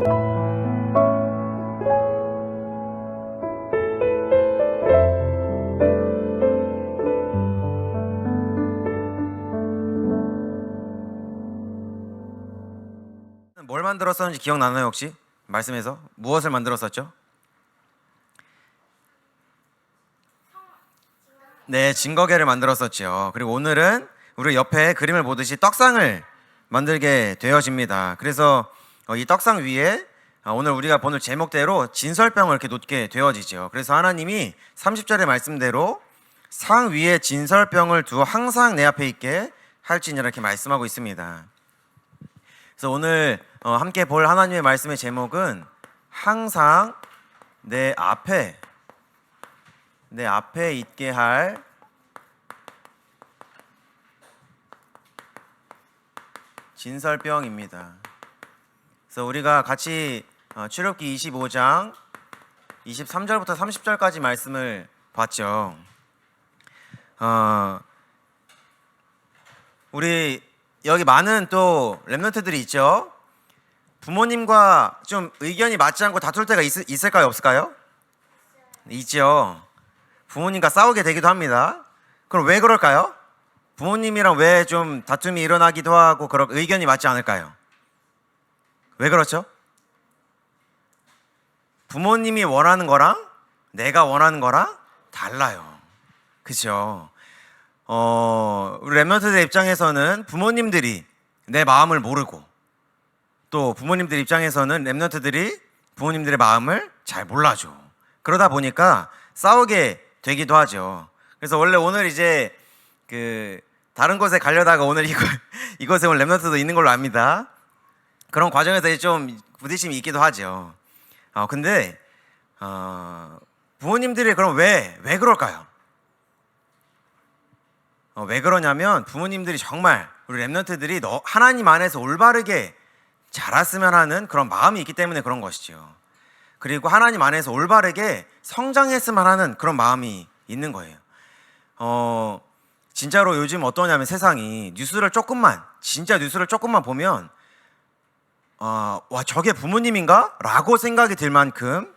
뭘 만들었었는지 기억나나요 혹시? 말씀에서 무엇을 만들었었죠? 네, 증거계를 만들었었죠. 그리고 오늘은 우리 옆에 그림을 보듯이 떡상을 만들게 되어집니다. 그래서 이 떡상 위에 오늘 우리가 보는 제목대로 진설병을 이렇게 놓게 되어지죠. 그래서 하나님이 30절의 말씀대로 상 위에 진설병을 두어 항상 내 앞에 있게 할지니라 이렇게 말씀하고 있습니다. 그래서 오늘 함께 볼 하나님의 말씀의 제목은 항상 내 앞에 있게 할 진설병입니다. 그래서 우리가 같이 출애굽기 25장 23절부터 30절까지 말씀을 봤죠. 우리 여기 많은 또 렘넌트들이 있죠. 부모님과 좀 의견이 맞지 않고 다툴 때가 있을까요? 없을까요? 있죠. 부모님과 싸우게 되기도 합니다. 그럼 왜 그럴까요? 부모님이랑 왜 좀 다툼이 일어나기도 하고 그런 의견이 맞지 않을까요? 왜 그렇죠? 부모님이 원하는 거랑 내가 원하는 거랑 달라요. 그죠? 우리 렘넌트들 입장에서는 부모님들이 내 마음을 모르고 또 부모님들 입장에서는 렘넌트들이 부모님들의 마음을 잘 몰라줘. 그러다 보니까 싸우게 되기도 하죠. 그래서 원래 오늘 이제 다른 곳에 가려다가 오늘 이곳에 온 렘넌트도 있는 걸로 압니다. 그런 과정에서 좀 부딪힘이 있기도 하죠. 근데 부모님들이 그럼 왜 그럴까요? 왜 그러냐면 부모님들이 정말 우리 렘넌트들이 하나님 안에서 올바르게 자랐으면 하는 그런 마음이 있기 때문에 그런 것이죠. 그리고 하나님 안에서 올바르게 성장했으면 하는 그런 마음이 있는 거예요. 진짜로 요즘 어떠냐면 세상이 진짜 뉴스를 조금만 보면 와 저게 부모님인가? 라고 생각이 들 만큼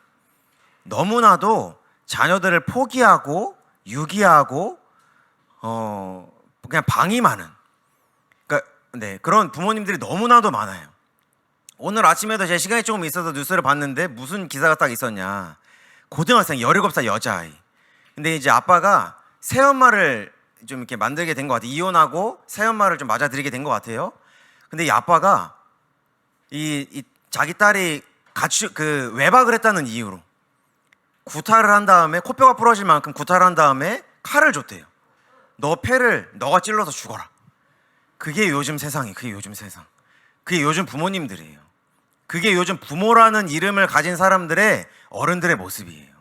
너무나도 자녀들을 포기하고 유기하고 그냥 방임하는 그런 부모님들이 너무나도 많아요. 오늘 아침에도 제 시간이 조금 있어서 뉴스를 봤는데 무슨 기사가 딱 있었냐. 고등학생 17살 여자아이. 근데 이제 아빠가 새엄마를 좀 이렇게 만들게 된 것 같아요. 이혼하고 새엄마를 좀 맞아들이게 된 것 같아요. 근데 이 아빠가 이 자기 딸이 외박을 했다는 이유로 구타를 한 다음에 코뼈가 부러질 만큼 구타를 한 다음에 칼을 줬대요. 너 패를 너가 찔러서 죽어라. 그게 요즘 세상이, 그게 요즘 세상. 그게 요즘 부모님들이에요. 그게 요즘 부모라는 이름을 가진 사람들의 어른들의 모습이에요.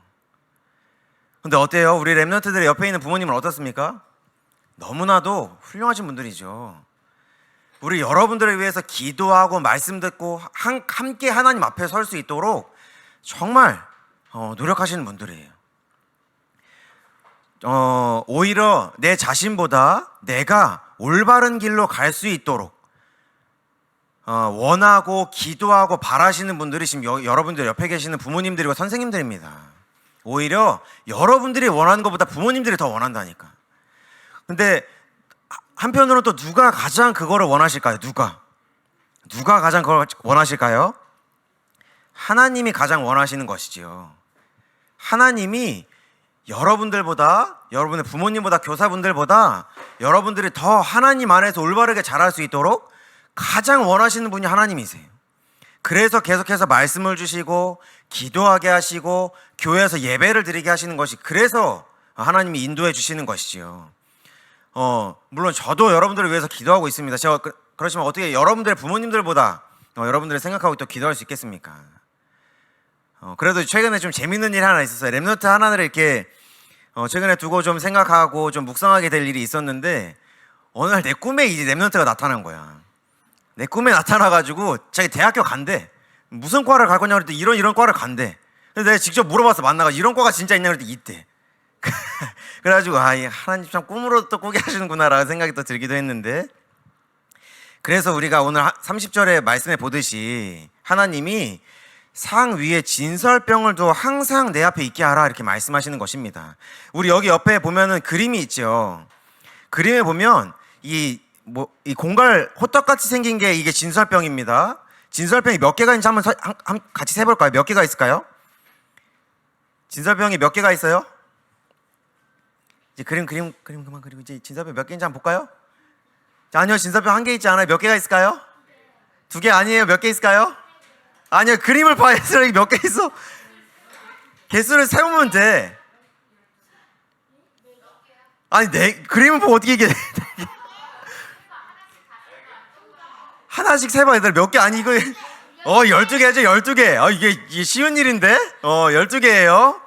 근데 어때요? 우리 렘넌트들의 옆에 있는 부모님은 어떻습니까? 너무나도 훌륭하신 분들이죠. 우리 여러분들을 위해서 기도하고 말씀 듣고 함께 하나님 앞에 설 수 있도록 정말 노력하시는 분들이에요. 오히려 내 자신보다 내가 올바른 길로 갈 수 있도록 원하고 기도하고 바라시는 분들이 지금 여러분들 옆에 계시는 부모님들이고 선생님들입니다. 오히려 여러분들이 원하는 것보다 부모님들이 더 원한다니까. 근데 한편으로는 또 누가 가장 그거를 원하실까요? 누가 가장 그걸 원하실까요? 하나님이 가장 원하시는 것이지요. 하나님이 여러분들보다, 여러분의 부모님보다, 교사분들보다 여러분들이 더 하나님 안에서 올바르게 자랄 수 있도록 가장 원하시는 분이 하나님이세요. 그래서 계속해서 말씀을 주시고 기도하게 하시고 교회에서 예배를 드리게 하시는 것이, 그래서 하나님이 인도해 주시는 것이지요. 물론 저도 여러분들을 위해서 기도하고 있습니다. 제가 그렇지만 어떻게 여러분들의 부모님들보다 여러분들을 생각하고 또 기도할 수 있겠습니까? 그래도 최근에 좀 재밌는 일 하나 있었어요. 렘넌트 하나를 이렇게 최근에 두고 좀 생각하고 좀 묵상하게 될 일이 있었는데, 어느 날 내 꿈에 이제 렘넌트가 나타난 거야. 내 꿈에 나타나가지고 자기 대학교 간대. 무슨 과를 갈 거냐고 그랬더니 이런 과를 간대. 그래서 내가 직접 물어봐서 만나가 이런 과가 진짜 있냐고 그랬더니 있대. 그래가지고 하나님 참 꿈으로 또 꾸게 하시는구나 라는 생각이 또 들기도 했는데, 그래서 우리가 오늘 30절의 말씀에 보듯이 하나님이 상 위에 진설병을 두어 항상 내 앞에 있게 하라 이렇게 말씀하시는 것입니다. 우리 여기 옆에 보면은 그림이 있죠. 그림에 보면 이 공갈 호떡같이 생긴 게 이게 진설병입니다. 진설병이 몇 개가 있는지 한번 같이 세볼까요? 몇 개가 있을까요? 진설병이 몇 개가 있어요? 이제 그림 그만 그리고 이제 진설병 몇 개인지 한번 볼까요? 자, 아니요, 진설병 한 개 있지 않아요? 몇 개가 있을까요? 2개 아니에요? 몇 개 있을까요? 아니요, 그림을 봐야지 몇 개 있어. 개수를 세우면 돼. 아니, 그림을 보고 어떻게 이게 하나씩 세봐. 얘들 몇 개 아니 이거 12개죠. 12개. 이게 쉬운 일인데. 12개예요.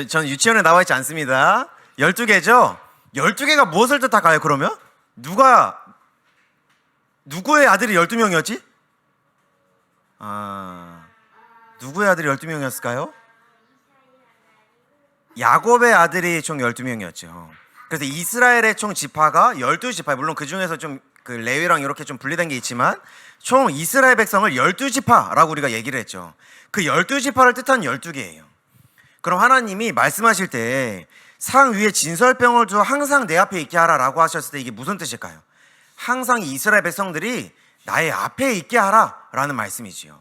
전 유치원에 나와 있지 않습니다. 12개죠. 12개가 무엇을 뜻할까요? 그러면 누구의 아들이 12명이었지? 누구의 아들이 12명이었을까요? 야곱의 아들이 총 12명이었죠. 그래서 이스라엘의 총 지파가 12지파, 물론 그 중에서 좀 그 레위랑 이렇게 좀 분리된 게 있지만 총 이스라엘 백성을 12지파라고 우리가 얘기를 했죠. 그 12지파를 뜻한 12개예요. 그럼 하나님이 말씀하실 때 상 위에 진설병을 두어 항상 내 앞에 있게 하라라고 하셨을 때 이게 무슨 뜻일까요? 항상 이스라엘 백성들이 나의 앞에 있게 하라라는 말씀이지요.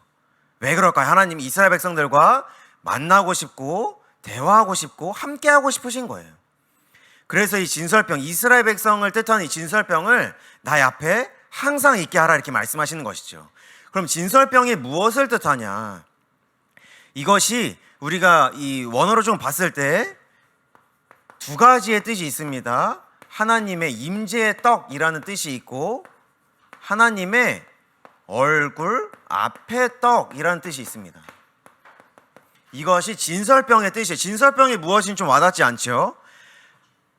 왜 그럴까요? 하나님이 이스라엘 백성들과 만나고 싶고 대화하고 싶고 함께하고 싶으신 거예요. 그래서 이 진설병, 이스라엘 백성을 뜻하는 이 진설병을 나의 앞에 항상 있게 하라 이렇게 말씀하시는 것이죠. 그럼 진설병이 무엇을 뜻하냐? 이것이 우리가 이 원어로 좀 봤을 때 2가지의 뜻이 있습니다. 하나님의 임재의 떡이라는 뜻이 있고 하나님의 얼굴 앞에 떡이라는 뜻이 있습니다. 이것이 진설병의 뜻이에요. 진설병이 무엇인지 좀 와닿지 않죠?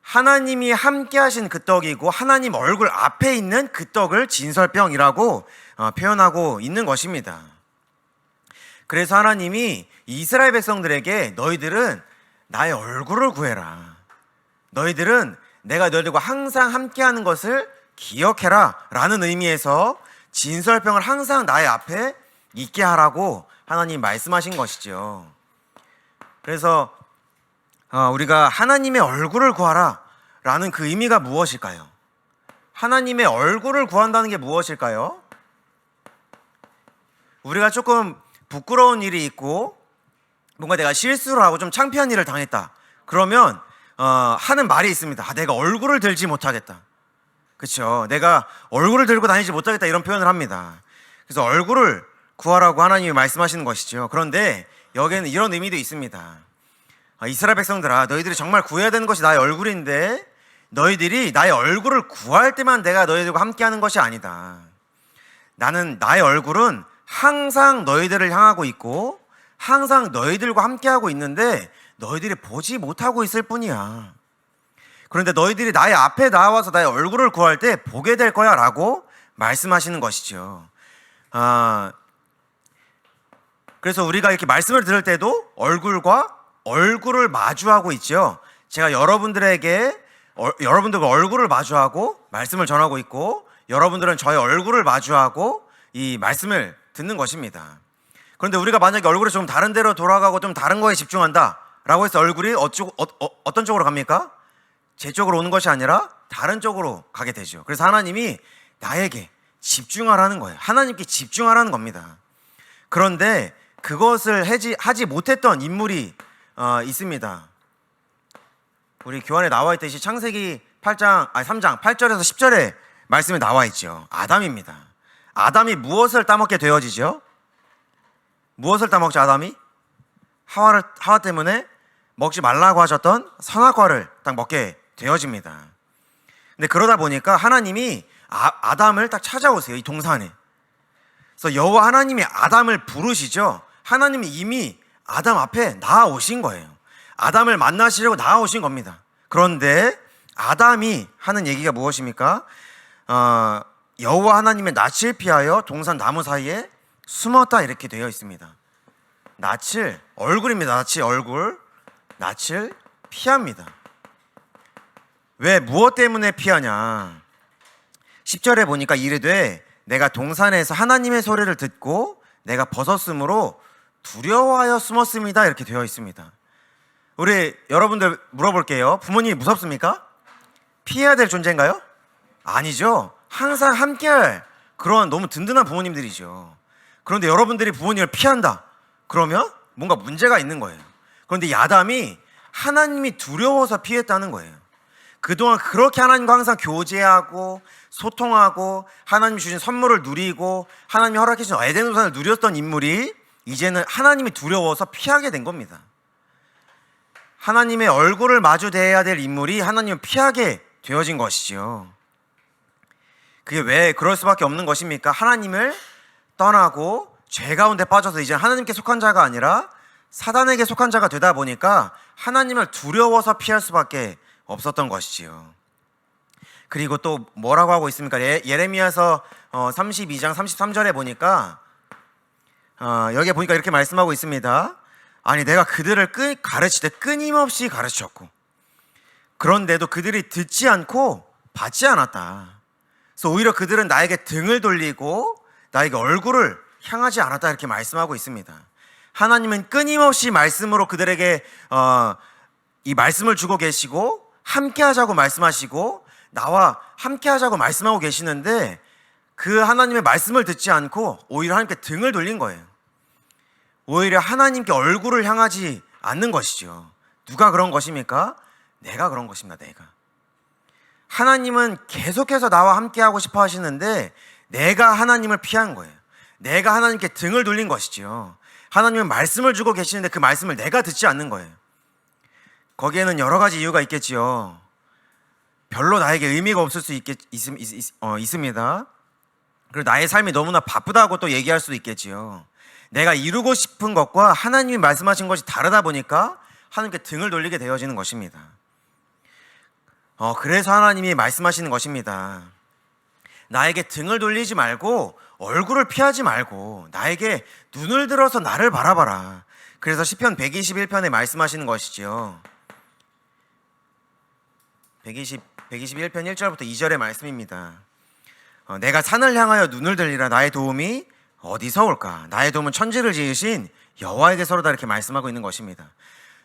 하나님이 함께 하신 그 떡이고 하나님 얼굴 앞에 있는 그 떡을 진설병이라고 표현하고 있는 것입니다. 그래서 하나님이 이스라엘 백성들에게 너희들은 나의 얼굴을 구해라. 너희들은 내가 너희들과 항상 함께하는 것을 기억해라 라는 의미에서 진설병을 항상 나의 앞에 있게 하라고 하나님 말씀하신 것이죠. 그래서 우리가 하나님의 얼굴을 구하라 라는 그 의미가 무엇일까요? 하나님의 얼굴을 구한다는 게 무엇일까요? 우리가 조금 부끄러운 일이 있고 뭔가 내가 실수를 하고 좀 창피한 일을 당했다. 그러면 하는 말이 있습니다. 내가 얼굴을 들지 못하겠다. 그렇죠? 내가 얼굴을 들고 다니지 못하겠다 이런 표현을 합니다. 그래서 얼굴을 구하라고 하나님이 말씀하시는 것이죠. 그런데 여기에는 이런 의미도 있습니다. 이스라엘 백성들아, 너희들이 정말 구해야 되는 것이 나의 얼굴인데 너희들이 나의 얼굴을 구할 때만 내가 너희들과 함께하는 것이 아니다. 나의 얼굴은 항상 너희들을 향하고 있고 항상 너희들과 함께하고 있는데 너희들이 보지 못하고 있을 뿐이야. 그런데 너희들이 나의 앞에 나와서 나의 얼굴을 구할 때 보게 될 거야 라고 말씀하시는 것이죠. 그래서 우리가 이렇게 말씀을 들을 때도 얼굴과 얼굴을 마주하고 있죠. 제가 여러분들과 얼굴을 마주하고 말씀을 전하고 있고 여러분들은 저의 얼굴을 마주하고 이 말씀을 듣는 것입니다. 그런데 우리가 만약에 얼굴이 좀 다른 데로 돌아가고 좀 다른 거에 집중한다 라고 해서 얼굴이 어떤 쪽으로 갑니까? 제 쪽으로 오는 것이 아니라 다른 쪽으로 가게 되죠. 그래서 하나님이 나에게 집중하라는 거예요. 하나님께 집중하라는 겁니다. 그런데 그것을 하지 못했던 인물이 있습니다. 우리 교환에 나와 있듯이 창세기 3장 8절에서 10절에 말씀에 나와 있죠. 아담입니다. 아담이 무엇을 따먹게 되어지죠? 무엇을 따먹죠? 아담이? 하와 때문에 먹지 말라고 하셨던 선악과를 딱 먹게 되어집니다. 근데 그러다 보니까 하나님이 아담을 딱 찾아오세요. 이 동산에. 그래서 여호와 하나님이 아담을 부르시죠. 하나님이 이미 아담 앞에 나아오신 거예요. 아담을 만나시려고 나아오신 겁니다. 그런데 아담이 하는 얘기가 무엇입니까? 여호와 하나님의 낯을 피하여 동산 나무 사이에 숨었다 이렇게 되어 있습니다. 얼굴입니다. 낯을 피합니다. 왜 무엇 때문에 피하냐? 10절에 보니까 이르되 내가 동산에서 하나님의 소리를 듣고 내가 벗었으므로 두려워하여 숨었습니다. 이렇게 되어 있습니다. 우리 여러분들 물어볼게요. 부모님이 무섭습니까? 피해야 될 존재인가요? 아니죠. 항상 함께할 그런 너무 든든한 부모님들이죠. 그런데 여러분들이 부모님을 피한다. 그러면 뭔가 문제가 있는 거예요. 그런데 야담이 하나님이 두려워서 피했다는 거예요. 그동안 그렇게 하나님과 항상 교제하고 소통하고 하나님이 주신 선물을 누리고 하나님이 허락해 주신 에덴 동산을 누렸던 인물이 이제는 하나님이 두려워서 피하게 된 겁니다. 하나님의 얼굴을 마주 대해야 될 인물이 하나님을 피하게 되어진 것이죠. 그게 왜 그럴 수밖에 없는 것입니까? 하나님을 떠나고 죄 가운데 빠져서 이제 하나님께 속한 자가 아니라 사단에게 속한 자가 되다 보니까 하나님을 두려워서 피할 수밖에 없었던 것이지요. 그리고 또 뭐라고 하고 있습니까? 예레미야서 32장 33절에 보니까 여기에 보니까 이렇게 말씀하고 있습니다. 아니 내가 그들을 가르치되 끊임없이 가르쳤고 그런데도 그들이 듣지 않고 받지 않았다. 그래서 오히려 그들은 나에게 등을 돌리고 나에게 얼굴을 향하지 않았다 이렇게 말씀하고 있습니다. 하나님은 끊임없이 말씀으로 그들에게 이 말씀을 주고 계시고 함께 하자고 말씀하시고 나와 함께 하자고 말씀하고 계시는데 그 하나님의 말씀을 듣지 않고 오히려 하나님께 등을 돌린 거예요. 오히려 하나님께 얼굴을 향하지 않는 것이죠. 누가 그런 것입니까? 내가 그런 것입니다. 내가. 하나님은 계속해서 나와 함께 하고 싶어 하시는데 내가 하나님을 피한 거예요. 내가 하나님께 등을 돌린 것이죠. 하나님은 말씀을 주고 계시는데 그 말씀을 내가 듣지 않는 거예요. 거기에는 여러 가지 이유가 있겠지요. 별로 나에게 의미가 없을 수 있습니다. 그리고 나의 삶이 너무나 바쁘다고 또 얘기할 수도 있겠지요. 내가 이루고 싶은 것과 하나님이 말씀하신 것이 다르다 보니까 하나님께 등을 돌리게 되어지는 것입니다. 그래서 하나님이 말씀하시는 것입니다. 나에게 등을 돌리지 말고 얼굴을 피하지 말고 나에게 눈을 들어서 나를 바라봐라. 그래서 시편 121편에 말씀하시는 것이지요. 121편 1절부터 2절의 말씀입니다. 내가 산을 향하여 눈을 들리라. 나의 도움이 어디서 올까? 나의 도움은 천지를 지으신 여호와에게서로다. 이렇게 말씀하고 있는 것입니다.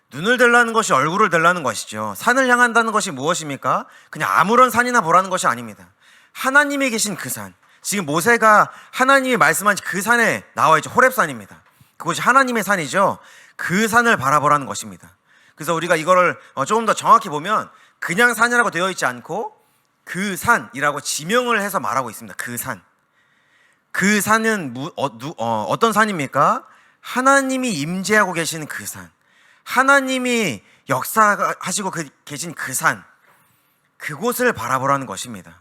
눈을 들라는 것이 얼굴을 들라는 것이죠. 산을 향한다는 것이 무엇입니까? 그냥 아무런 산이나 보라는 것이 아닙니다. 하나님이 계신 그 산, 지금 모세가 하나님이 말씀한 그 산에 나와 있죠. 호렙산입니다. 그것이 하나님의 산이죠. 그 산을 바라보라는 것입니다. 그래서 우리가 이거를 조금 더 정확히 보면 그냥 산이라고 되어 있지 않고 그 산이라고 지명을 해서 말하고 있습니다. 그 산. 그 산은 어떤 산입니까? 하나님이 임재하고 계시는 그 산. 하나님이 역사하시고 계신 그 산. 그곳을 바라보라는 것입니다.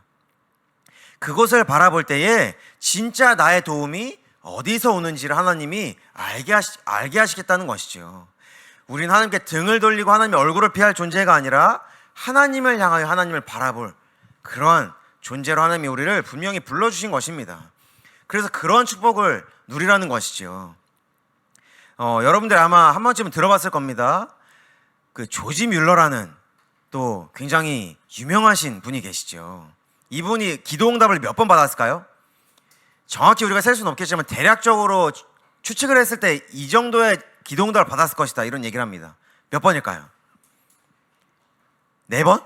그곳을 바라볼 때에 진짜 나의 도움이 어디서 오는지를 하나님이 알게 하시겠다는 것이죠. 우리는 하나님께 등을 돌리고 하나님의 얼굴을 피할 존재가 아니라 하나님을 향하여 하나님을 바라볼 그러한 존재로 하나님이 우리를 분명히 불러주신 것입니다. 그래서 그런 축복을 누리라는 것이죠. 여러분들 아마 한 번쯤은 들어봤을 겁니다. 그 조지 뮬러라는 또 굉장히 유명하신 분이 계시죠. 이분이 기도응답을 몇 번 받았을까요? 정확히 우리가 셀 수는 없겠지만 대략적으로 추측을 했을 때 이 정도의 기도응답을 받았을 것이다 이런 얘기를 합니다. 몇 번일까요? 4번?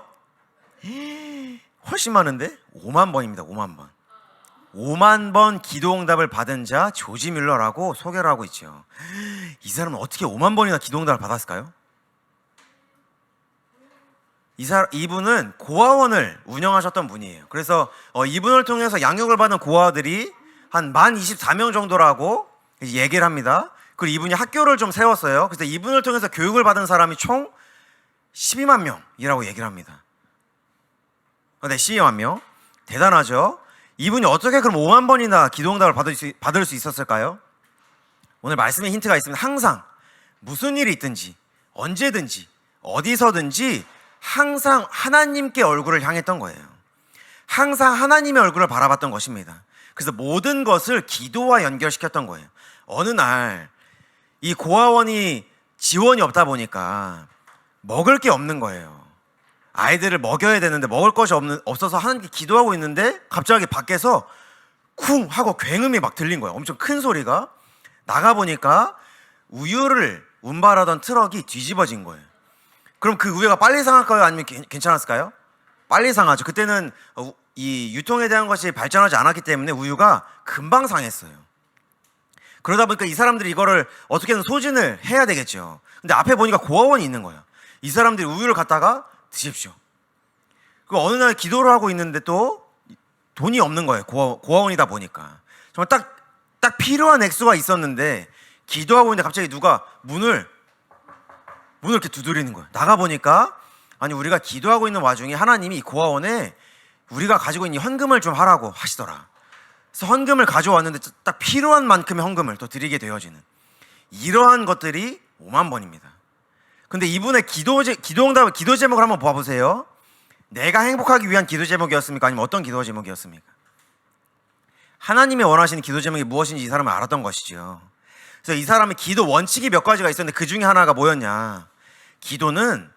훨씬 많은데? 5만 번입니다. 5만 번. 5만 번 기도응답을 받은 자 조지 뮬러라고 소개를 하고 있죠. 이 사람은 어떻게 5만 번이나 기도응답을 받았을까요? 이분은 고아원을 운영하셨던 분이에요. 그래서 이분을 통해서 양육을 받은 고아들이 한 24명 정도라고 얘기를 합니다. 그리고 이분이 학교를 좀 세웠어요. 그래서 이분을 통해서 교육을 받은 사람이 총 12만 명이라고 얘기를 합니다. 네, 12만 명. 대단하죠? 이분이 어떻게 그럼 5만 번이나 기도응답을 받을 수 있었을까요? 오늘 말씀에 힌트가 있습니다. 항상 무슨 일이 있든지 언제든지 어디서든지 항상 하나님께 얼굴을 향했던 거예요. 항상 하나님의 얼굴을 바라봤던 것입니다. 그래서 모든 것을 기도와 연결시켰던 거예요. 어느 날 이 고아원이 지원이 없다 보니까 먹을 게 없는 거예요. 아이들을 먹여야 되는데 먹을 것이 없어서 하나님께 기도하고 있는데 갑자기 밖에서 쿵 하고 굉음이 막 들린 거예요. 엄청 큰 소리가. 나가보니까 우유를 운반하던 트럭이 뒤집어진 거예요. 그럼 그 우유가 빨리 상할까요? 아니면 괜찮았을까요? 빨리 상하죠. 그때는 이 유통에 대한 것이 발전하지 않았기 때문에 우유가 금방 상했어요. 그러다 보니까 이 사람들이 이거를 어떻게든 소진을 해야 되겠죠. 근데 앞에 보니까 고아원이 있는 거예요. 이 사람들이 우유를 갖다가 드십시오. 그 어느 날 기도를 하고 있는데 또 돈이 없는 거예요. 고아원이다 보니까. 정말 딱 필요한 액수가 있었는데 기도하고 있는데 갑자기 누가 문을 이렇게 두드리는 거예요. 나가보니까 아니 우리가 기도하고 있는 와중에 하나님이 이 고아원에 우리가 가지고 있는 헌금을 좀 하라고 하시더라. 그래서 헌금을 가져왔는데 딱 필요한 만큼의 헌금을 또 드리게 되어지는 이러한 것들이 5만 번입니다. 근데 이분의 기도 제목을 한번 봐보세요. 내가 행복하기 위한 기도 제목이었습니까? 아니면 어떤 기도 제목이었습니까? 하나님이 원하시는 기도 제목이 무엇인지 이 사람은 알았던 것이죠. 그래서 이 사람의 기도 원칙이 몇 가지가 있었는데 그 중에 하나가 뭐였냐? 기도는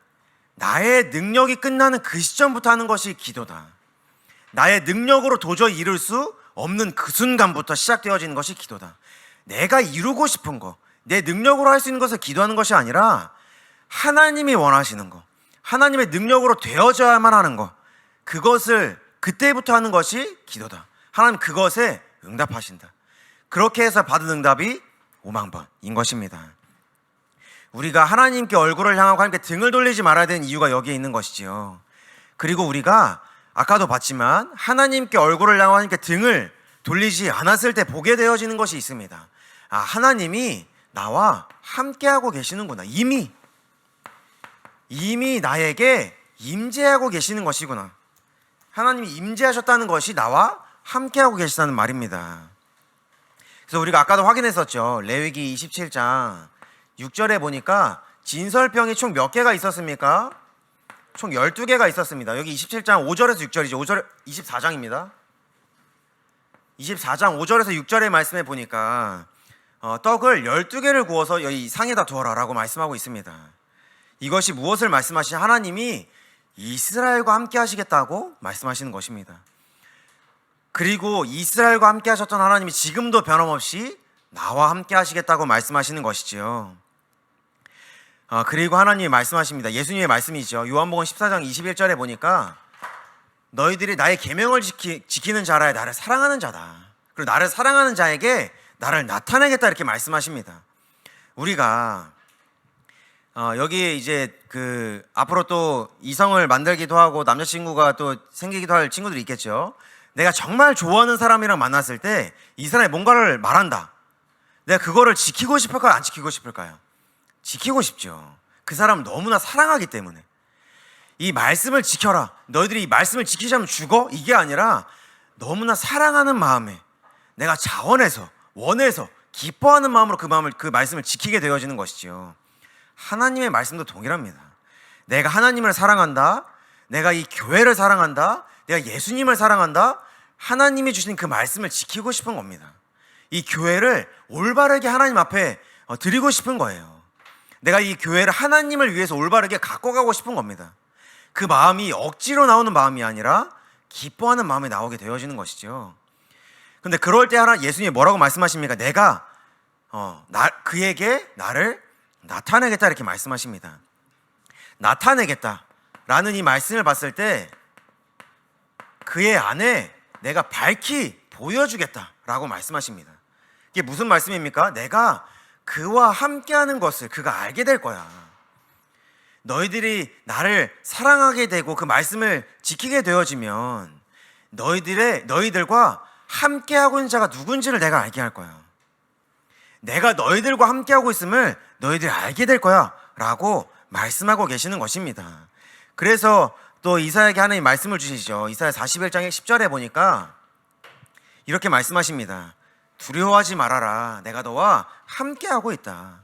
나의 능력이 끝나는 그 시점부터 하는 것이 기도다. 나의 능력으로 도저히 이룰 수 없는 그 순간부터 시작되어지는 것이 기도다. 내가 이루고 싶은 거, 내 능력으로 할 수 있는 것을 기도하는 것이 아니라 하나님이 원하시는 거, 하나님의 능력으로 되어져야만 하는 거, 그것을 그때부터 하는 것이 기도다. 하나님 그것에 응답하신다. 그렇게 해서 받은 응답이 5만 번인 것입니다. 우리가 하나님께 얼굴을 향하고 하나님께 등을 돌리지 말아야 되는 이유가 여기에 있는 것이지요. 그리고 우리가 아까도 봤지만 하나님께 얼굴을 향하고 하나님께 등을 돌리지 않았을 때 보게 되어지는 것이 있습니다. 아, 하나님이 나와 함께하고 계시는구나. 이미 나에게 임재하고 계시는 것이구나. 하나님이 임재하셨다는 것이 나와 함께하고 계시다는 말입니다. 그래서 우리가 아까도 확인했었죠. 레위기 27장 6절에 보니까 진설병이 총 몇 개가 있었습니까? 총 12개가 있었습니다. 여기 27장 5절에서 6절이죠. 24장입니다. 24장 5절에서 6절의 말씀에 보니까 떡을 12개를 구워서 여기 상에다 두어라 라고 말씀하고 있습니다. 이것이 무엇을 말씀하시냐? 하나님이 이스라엘과 함께 하시겠다고 말씀하시는 것입니다. 그리고 이스라엘과 함께 하셨던 하나님이 지금도 변함없이 나와 함께 하시겠다고 말씀하시는 것이지요. 그리고 하나님이 말씀하십니다. 예수님의 말씀이죠. 요한복음 14장 21절에 보니까 너희들이 나의 계명을 지키는 자라 나를 사랑하는 자다. 그리고 나를 사랑하는 자에게 나를 나타내겠다 이렇게 말씀하십니다. 우리가 여기에 이제 앞으로 또 이성을 만들기도 하고 남자친구가 또 생기기도 할 친구들이 있겠죠. 내가 정말 좋아하는 사람이랑 만났을 때 이 사람이 뭔가를 말한다. 내가 그거를 지키고 싶을까요? 안 지키고 싶을까요? 지키고 싶죠. 그 사람을 너무나 사랑하기 때문에. 이 말씀을 지켜라. 너희들이 이 말씀을 지키자면 죽어? 이게 아니라 너무나 사랑하는 마음에 내가 자원해서 원해서 기뻐하는 마음으로 그 말씀을 지키게 되어지는 것이지요. 하나님의 말씀도 동일합니다. 내가 하나님을 사랑한다. 내가 이 교회를 사랑한다. 내가 예수님을 사랑한다. 하나님이 주신 그 말씀을 지키고 싶은 겁니다. 이 교회를 올바르게 하나님 앞에 드리고 싶은 거예요. 내가 이 교회를 하나님을 위해서 올바르게 갖고 가고 싶은 겁니다. 그 마음이 억지로 나오는 마음이 아니라 기뻐하는 마음이 나오게 되어지는 것이죠. 근데 그럴 때 예수님이 뭐라고 말씀하십니까? 내가 그에게 나를 나타내겠다 이렇게 말씀하십니다. 나타내겠다라는 이 말씀을 봤을 때 그의 안에 내가 밝히 보여주겠다라고 말씀하십니다. 이게 무슨 말씀입니까? 내가 그와 함께하는 것을 그가 알게 될 거야. 너희들이 나를 사랑하게 되고 그 말씀을 지키게 되어지면 너희들과 함께하고 있는 자가 누군지를 내가 알게 할 거야. 내가 너희들과 함께하고 있음을 너희들이 알게 될 거야 라고 말씀하고 계시는 것입니다. 그래서 또 이사야에게 하나님 말씀을 주시죠. 이사야 41장 10절에 보니까 이렇게 말씀하십니다. 두려워하지 말아라. 내가 너와 함께하고 있다.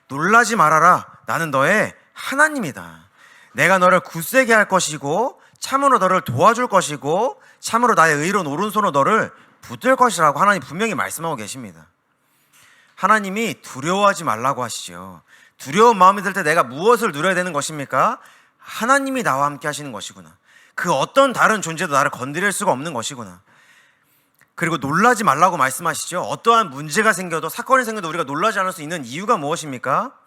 놀라지 말아라. 나는 너의 하나님이다. 내가 너를 굳세게 할 것이고 참으로 너를 도와줄 것이고 참으로 나의 의로운 오른손으로 너를 붙들 것이라고 하나님 분명히 말씀하고 계십니다. 하나님이 두려워하지 말라고 하시죠. 두려운 마음이 들 때 내가 무엇을 누려야 되는 것입니까? 하나님이 나와 함께 하시는 것이구나. 그 어떤 다른 존재도 나를 건드릴 수가 없는 것이구나. 그리고 놀라지 말라고 말씀하시죠. 어떠한 문제가 생겨도, 사건이 생겨도 우리가 놀라지 않을 수 있는 이유가 무엇입니까?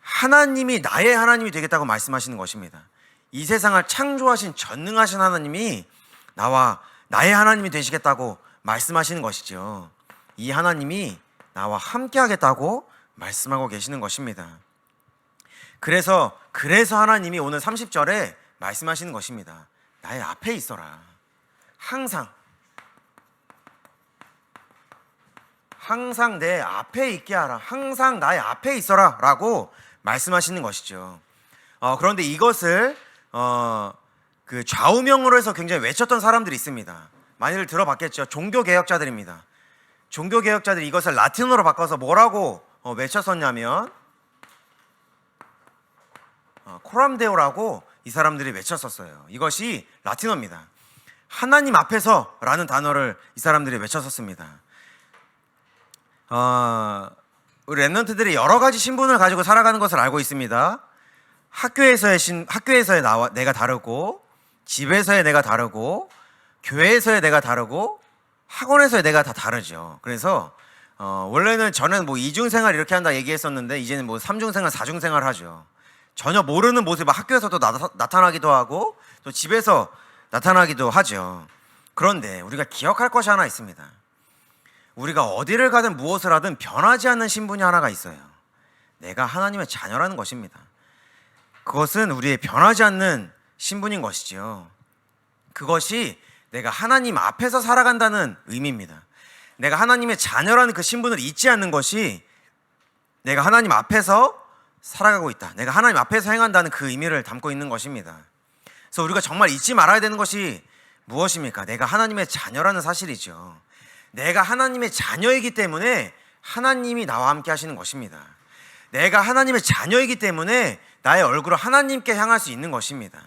하나님이 나의 하나님이 되겠다고 말씀하시는 것입니다. 이 세상을 창조하신 전능하신 하나님이 나의 하나님이 되시겠다고 말씀하시는 것이죠. 이 하나님이 나와 함께 하겠다고 말씀하고 계시는 것입니다. 그래서 하나님이 오늘 30절에 말씀하시는 것입니다. 나의 앞에 있어라. 항상 내 앞에 있게 하라. 항상 나의 앞에 있어라 라고 말씀하시는 것이죠. 그런데 이것을 그 좌우명으로 해서 굉장히 외쳤던 사람들이 있습니다. 많이들 들어봤겠죠. 종교개혁자들입니다. 종교개혁자들이 이것을 라틴어로 바꿔서 뭐라고 외쳤었냐면 코람데오라고 이 사람들이 외쳤었어요. 이것이 라틴어입니다. 하나님 앞에서 라는 단어를 이 사람들이 외쳤었습니다. 우리 랩런트들이 여러 가지 신분을 가지고 살아가는 것을 알고 있습니다. 학교에서의 내가 다르고, 집에서의 내가 다르고, 교회에서의 내가 다르고, 학원에서의 내가 다 다르죠. 그래서 원래는 저는 뭐 이중생활 이렇게 한다 얘기했었는데 이제는 뭐 삼중생활, 사중생활 하죠. 전혀 모르는 모습이 학교에서도 나타나기도 하고 또 집에서 나타나기도 하죠. 그런데 우리가 기억할 것이 하나 있습니다. 우리가 어디를 가든 무엇을 하든 변하지 않는 신분이 하나가 있어요. 내가 하나님의 자녀라는 것입니다. 그것은 우리의 변하지 않는 신분인 것이죠. 그것이 내가 하나님 앞에서 살아간다는 의미입니다. 내가 하나님의 자녀라는 그 신분을 잊지 않는 것이 내가 하나님 앞에서 살아가고 있다. 내가 하나님 앞에서 행한다는 그 의미를 담고 있는 것입니다. 그래서 우리가 정말 잊지 말아야 되는 것이 무엇입니까? 내가 하나님의 자녀라는 사실이죠. 내가 하나님의 자녀이기 때문에 하나님이 나와 함께 하시는 것입니다. 내가 하나님의 자녀이기 때문에 나의 얼굴을 하나님께 향할 수 있는 것입니다.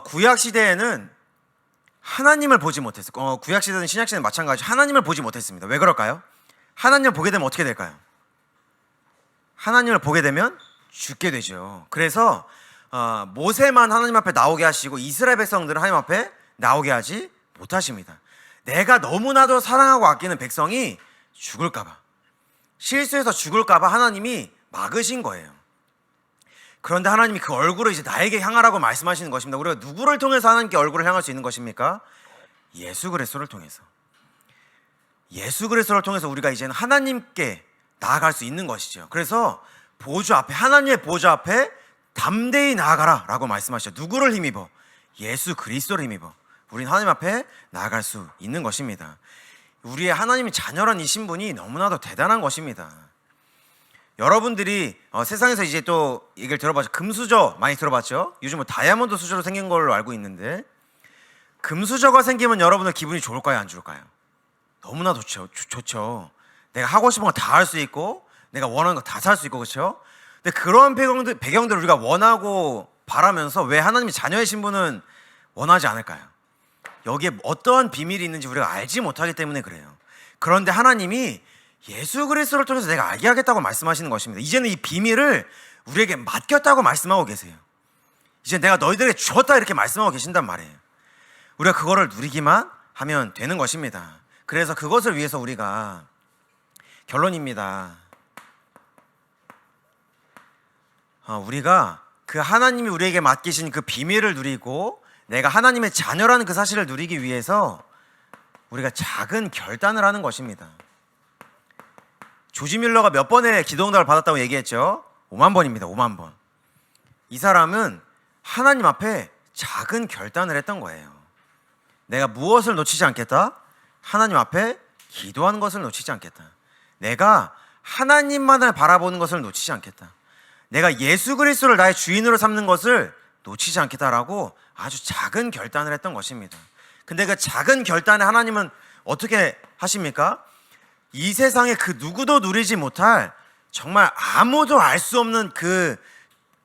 구약시대에는 하나님을 보지 못했어요. 구약시대는 신약시대는 마찬가지로 하나님을 보지 못했습니다. 왜 그럴까요? 하나님을 보게 되면 어떻게 될까요? 하나님을 보게 되면 죽게 되죠. 그래서 모세만 하나님 앞에 나오게 하시고 이스라엘 백성들은 하나님 앞에 나오게 하지 못하십니다. 내가 너무나도 사랑하고 아끼는 백성이 죽을까봐, 실수해서 죽을까봐 하나님이 막으신 거예요. 그런데 하나님이 그 얼굴을 이제 나에게 향하라고 말씀하시는 것입니다. 우리가 누구를 통해서 하나님께 얼굴을 향할 수 있는 것입니까? 예수 그리스도를 통해서. 예수 그리스도를 통해서 우리가 이제는 하나님께 나아갈 수 있는 것이죠. 그래서 보좌 앞에, 하나님의 보좌 앞에 담대히 나아가라 라고 말씀하시죠. 누구를 힘입어? 예수 그리스도를 힘입어. 우리는 하나님 앞에 나아갈 수 있는 것입니다. 우리의 하나님의 자녀란 이 신분이 너무나도 대단한 것입니다. 여러분들이 세상에서 이제 또 얘기를 들어봤죠. 금수저 많이 들어봤죠? 요즘 뭐 다이아몬드 수저로 생긴 걸로 알고 있는데, 금수저가 생기면 여러분들 기분이 좋을까요? 안 좋을까요? 너무나 좋죠. 내가 하고 싶은 거 다 할 수 있고 내가 원하는 거 다 살 수 있고, 그렇죠? 근데 그러한 배경들 우리가 원하고 바라면서 왜 하나님의 자녀의 신분은 원하지 않을까요? 여기에 어떠한 비밀이 있는지 우리가 알지 못하기 때문에 그래요. 그런데 하나님이 예수 그리스도를 통해서 내가 알게 하겠다고 말씀하시는 것입니다. 이제는 이 비밀을 우리에게 맡겼다고 말씀하고 계세요. 이제 내가 너희들에게 주었다 이렇게 말씀하고 계신단 말이에요. 우리가 그거를 누리기만 하면 되는 것입니다. 그래서 그것을 위해서 우리가, 결론입니다, 우리가 그 하나님이 우리에게 맡기신 그 비밀을 누리고 내가 하나님의 자녀라는 그 사실을 누리기 위해서 우리가 작은 결단을 하는 것입니다. 조지 뮬러가 몇 번의 기도응답을 받았다고 얘기했죠? 5만 번입니다. 5만 번. 이 사람은 하나님 앞에 작은 결단을 했던 거예요. 내가 무엇을 놓치지 않겠다? 하나님 앞에 기도하는 것을 놓치지 않겠다. 내가 하나님만을 바라보는 것을 놓치지 않겠다. 내가 예수 그리스도를 나의 주인으로 삼는 것을 놓치지 않겠다라고 아주 작은 결단을 했던 것입니다. 근데 그 작은 결단에 하나님은 어떻게 하십니까? 이 세상에 그 누구도 누리지 못할, 정말 아무도 알 수 없는 그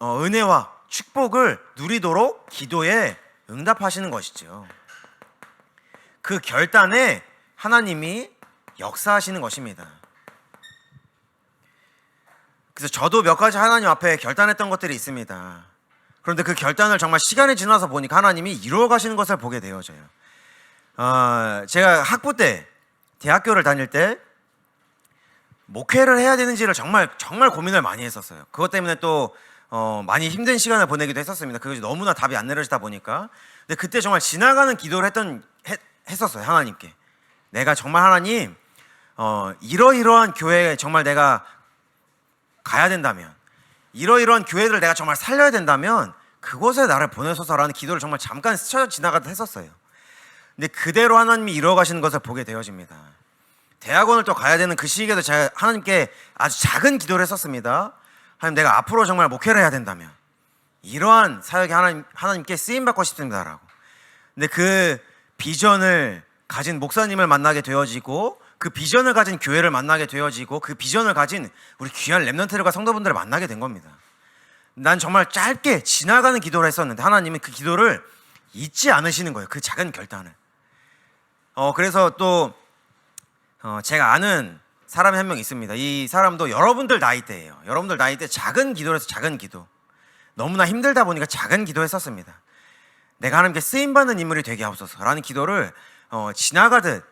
은혜와 축복을 누리도록 기도에 응답하시는 것이죠. 그 결단에 하나님이 역사하시는 것입니다. 그래서 저도 몇 가지 하나님 앞에 결단했던 것들이 있습니다. 그런데 그 결단을 정말 시간이 지나서 보니까 하나님이 이루어 가시는 것을 보게 되어져요. 제가 학부 때, 대학교를 다닐 때 목회를 해야 되는지를 정말 고민을 많이 했었어요. 그것 때문에 또 많이 힘든 시간을 보내기도 했었습니다. 그것이 너무나 답이 안 내려지다 보니까. 근데 그때 정말 지나가는 기도를 했었어요. 하나님께. 내가 정말 하나님, 이러이러한 교회에 정말 내가 가야 된다면, 이러이러한 교회들을 내가 정말 살려야 된다면 그곳에 나를 보내소서라는 기도를 정말 잠깐 스쳐 지나가듯 했었어요. 근데 그대로 하나님이 이루어 가시는 것을 보게 되어집니다. 대학원을 또 가야 되는 그 시기에도 제가 하나님께 아주 작은 기도를 했었습니다. 하나님, 내가 앞으로 정말 목회를 해야 된다면 이러한 사역에 하나님께 쓰임받고 싶습니다라고. 근데 그 비전을 가진 목사님을 만나게 되어지고, 그 비전을 가진 교회를 만나게 되어지고, 그 비전을 가진 우리 귀한 렘넌트들과 성도분들을 만나게 된 겁니다. 난 정말 짧게 지나가는 기도를 했었는데 하나님은 그 기도를 잊지 않으시는 거예요. 그 작은 결단을. 그래서 또 제가 아는 사람이 한 명 있습니다. 이 사람도 여러분들 나이대예요. 여러분들 나이대 작은 기도를 해서 작은 기도. 너무나 힘들다 보니까 작은 기도 했었습니다. 내가 하나님께 쓰임받는 인물이 되게 하옵소서라는 기도를 지나가듯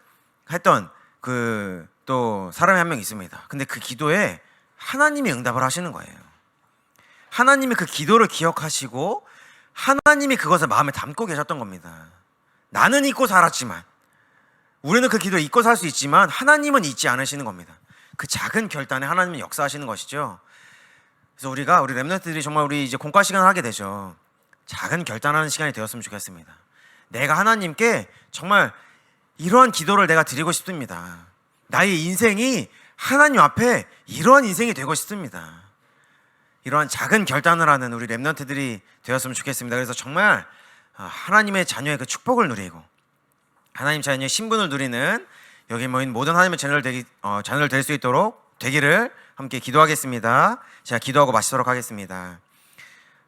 했던 그 또 사람이 한 명 있습니다. 근데 그 기도에 하나님이 응답을 하시는 거예요. 하나님이 그 기도를 기억하시고 하나님이 그것을 마음에 담고 계셨던 겁니다. 나는 잊고 살았지만, 우리는 그 기도를 잊고 살 수 있지만 하나님은 잊지 않으시는 겁니다. 그 작은 결단에 하나님은 역사하시는 것이죠. 그래서 우리 렘넌트들이 정말 우리 이제 공과 시간을 하게 되죠. 작은 결단하는 시간이 되었으면 좋겠습니다. 내가 하나님께 정말 이러한 기도를 내가 드리고 싶습니다. 나의 인생이 하나님 앞에 이러한 인생이 되고 싶습니다. 이러한 작은 결단을 하는 우리 렘넌트들이 되었으면 좋겠습니다. 그래서 정말 하나님의 자녀의 그 축복을 누리고 하나님 자녀의 신분을 누리는 여기 모인 모든 하나님의 자녀를 될 수 있도록 되기를 함께 기도하겠습니다. 제가 기도하고 마치도록 하겠습니다.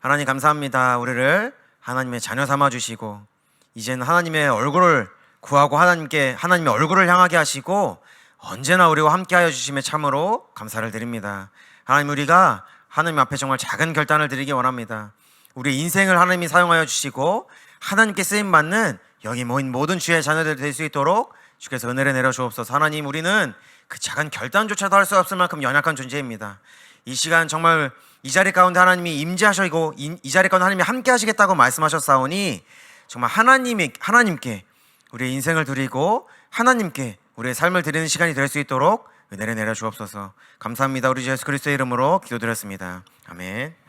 하나님 감사합니다. 우리를 하나님의 자녀 삼아 주시고 이제는 하나님의 얼굴을 구하고 하나님의 얼굴을 향하게 하시고 언제나 우리와 함께하여 주심에 참으로 감사를 드립니다. 하나님, 우리가 하나님 앞에 정말 작은 결단을 드리기 원합니다. 우리 인생을 하나님이 사용하여 주시고 하나님께 쓰임받는 여기 모인 모든 주의 자녀들 될 수 있도록 주께서 은혜를 내려주옵소서. 하나님, 우리는 그 작은 결단조차도 할 수 없을 만큼 연약한 존재입니다. 이 시간 정말 이 자리 가운데 하나님이 임재하시고 이 자리 가운데 하나님이 함께 하시겠다고 말씀하셨사오니 정말 하나님께 우리의 인생을 드리고 하나님께 우리의 삶을 드리는 시간이 될 수 있도록 은혜를 내려주옵소서. 감사합니다. 우리 예수 그리스도의 이름으로 기도드렸습니다. 아멘.